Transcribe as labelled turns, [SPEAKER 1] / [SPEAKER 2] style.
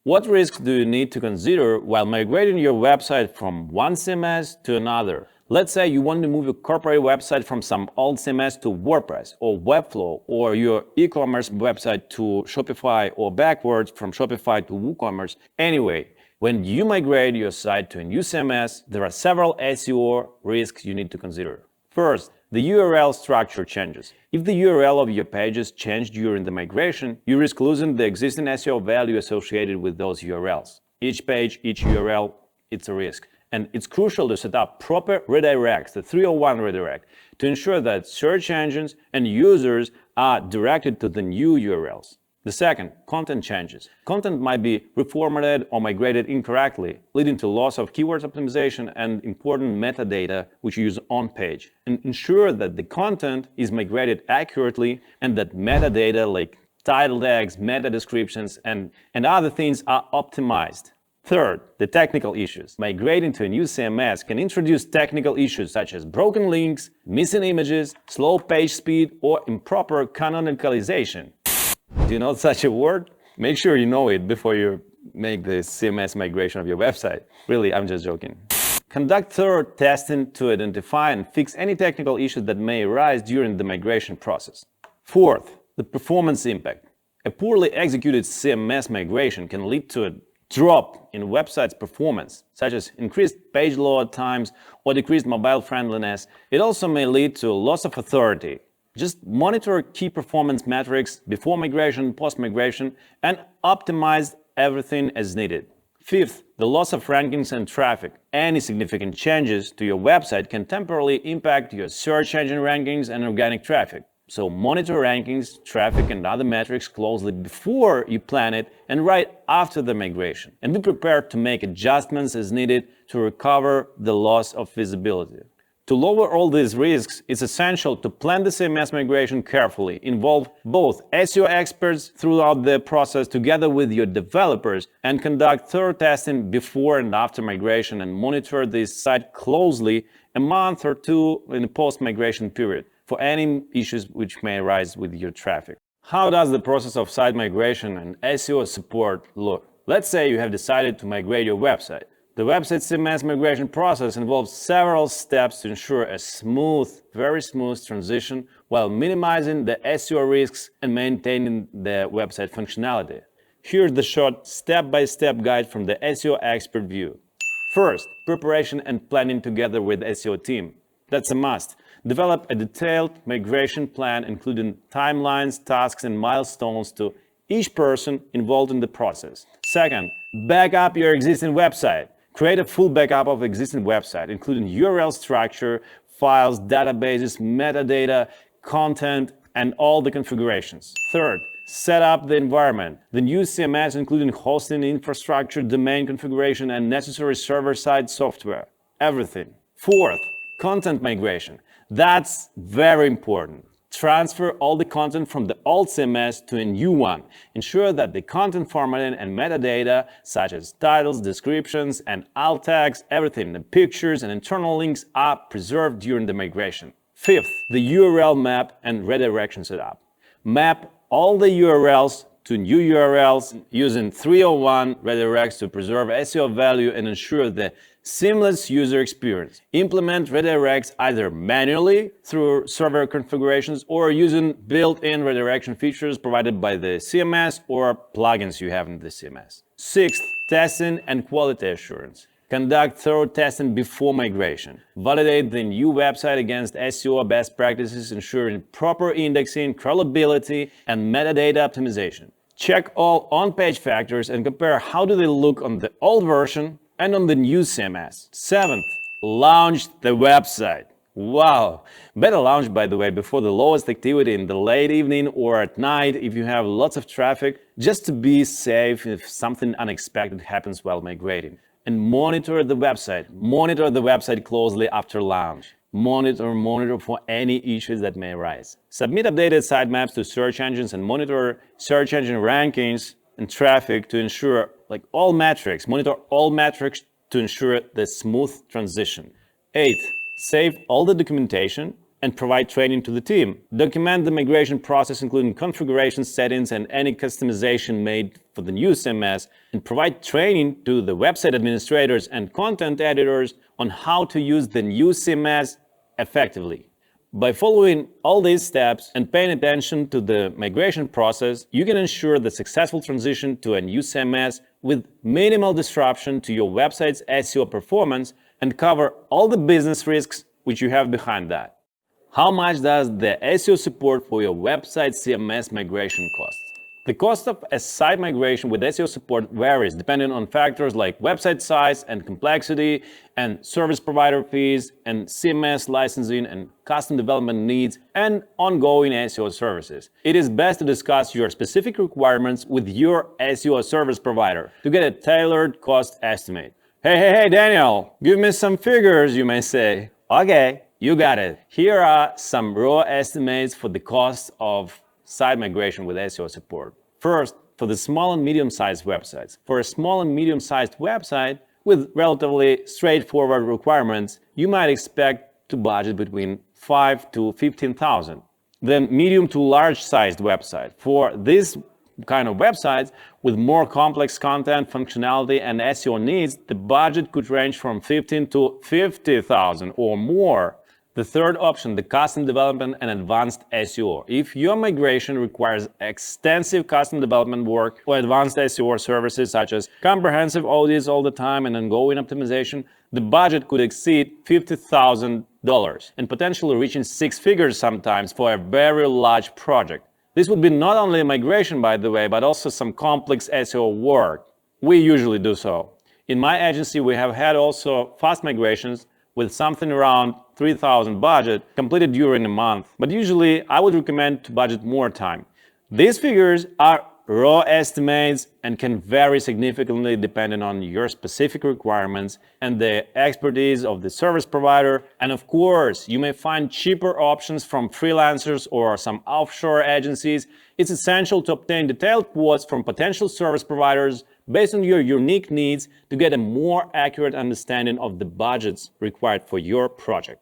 [SPEAKER 1] What risks do you need to consider while migrating your website from one CMS to another? Let's say you want to move your corporate website from some old CMS to WordPress or Webflow, or your e-commerce website to Shopify, or backwards from Shopify to WooCommerce. Anyway, when you migrate your site to a new CMS, there are several SEO risks you need to consider. First, the URL structure changes. If the URL of your pages change during the migration, you risk losing the existing SEO value associated with those URLs. Each page, each URL, it's a risk. And it's crucial to set up proper redirects, the 301 redirect, to ensure that search engines and users are directed to the new URLs. The second, content changes. Content might be reformatted or migrated incorrectly, leading to loss of keywords optimization and important metadata which you use on page. And ensure that the content is migrated accurately and that metadata like title tags, meta descriptions, and other things are optimized. Third, the technical issues. Migrating to a new CMS can introduce technical issues such as broken links, missing images, slow page speed, or improper canonicalization. Do you know such a word? Make sure you know it before you make the CMS migration of your website. Really, I'm just joking. Conduct thorough testing to identify and fix any technical issues that may arise during the migration process. Fourth, the performance impact. A poorly executed CMS migration can lead to a drop in website's performance, such as increased page load times or decreased mobile friendliness. It also may lead to loss of authority. Just monitor key performance metrics before migration, post-migration, and optimize everything as needed. Fifth, the loss of rankings and traffic. Any significant changes to your website can temporarily impact your search engine rankings and organic traffic. So monitor rankings, traffic, and other metrics closely before you plan it and right after the migration. And be prepared to make adjustments as needed to recover the loss of visibility. To lower all these risks, it's essential to plan the CMS migration carefully, involve both SEO experts throughout the process together with your developers, and conduct thorough testing before and after migration, and monitor this site closely a month or two in the post-migration period for any issues which may arise with your traffic. How does the process of site migration and SEO support look? Let's say you have decided to migrate your website. The website CMS migration process involves several steps to ensure a smooth, very smooth transition while minimizing the SEO risks and maintaining the website functionality. Here's the short step-by-step guide from the SEO expert view. First, preparation and planning together with the SEO team. That's a must. Develop a detailed migration plan including timelines, tasks, and milestones to each person involved in the process. Second, back up your existing website. Create a full backup of existing website, including URL structure, files, databases, metadata, content, and all the configurations. Third, set up the environment. The new CMS, including hosting infrastructure, domain configuration, and necessary server-side software. Everything. Fourth, content migration. That's very important. Transfer all the content from the old CMS to a new one. Ensure that the content formatting and metadata, such as titles, descriptions, and alt tags, everything, the pictures and internal links are preserved during the migration. Fifth, the URL map and redirection setup. Map all the URLs to new URLs using 301 redirects to preserve SEO value and ensure the seamless user experience. Implement redirects either manually through server configurations or using built-in redirection features provided by the CMS or plugins you have in the CMS. Sixth, testing and quality assurance. Conduct thorough testing before migration. Validate the new website against SEO best practices, ensuring proper indexing, crawlability, and metadata optimization. Check all on-page factors and compare how do they look on the old version and on the new CMS. Seventh, launch the website. Wow! Better launch, by the way, before the lowest activity in the late evening or at night if you have lots of traffic, just to be safe if something unexpected happens while migrating. And monitor the website. Monitor the website closely after launch. Monitor for any issues that may arise. Submit updated sitemaps to search engines and monitor search engine rankings and traffic to ensure all metrics. Monitor all metrics to ensure the smooth transition. Eighth, save all the documentation, and provide training to the team. Document the migration process, including configuration settings and any customization made for the new CMS, and provide training to the website administrators and content editors on how to use the new CMS effectively. By following all these steps and paying attention to the migration process, you can ensure the successful transition to a new CMS with minimal disruption to your website's SEO performance and cover all the business risks which you have behind that. How much does the SEO support for your website CMS migration cost? The cost of a site migration with SEO support varies depending on factors like website size and complexity, and service provider fees, and CMS licensing and custom development needs, and ongoing SEO services. It is best to discuss your specific requirements with your SEO service provider to get a tailored cost estimate. Hey, Daniel, give me some figures, you may say. Okay, you got it. Here are some raw estimates for the cost of site migration with SEO support. First, for the small and medium-sized websites. For a small and medium-sized website with relatively straightforward requirements, you might expect to budget between $5,000 to $15,000. The medium to large-sized website. For this kind of websites with more complex content, functionality, and SEO needs, the budget could range from $15,000 to $50,000 or more. The third option, the custom development and advanced SEO. If your migration requires extensive custom development work or advanced SEO services such as comprehensive audits all the time and ongoing optimization, the budget could exceed $50,000 and potentially reaching six figures sometimes for a very large project. This would be not only a migration, by the way, but also some complex SEO work. We usually do so. In my agency, we have had also fast migrations with something around $3,000 budget completed during a month, but usually I would recommend to budget more time. These figures are raw estimates and can vary significantly depending on your specific requirements and the expertise of the service provider. And of course, you may find cheaper options from freelancers or some offshore agencies. It's essential to obtain detailed quotes from potential service providers based on your unique needs to get a more accurate understanding of the budgets required for your project.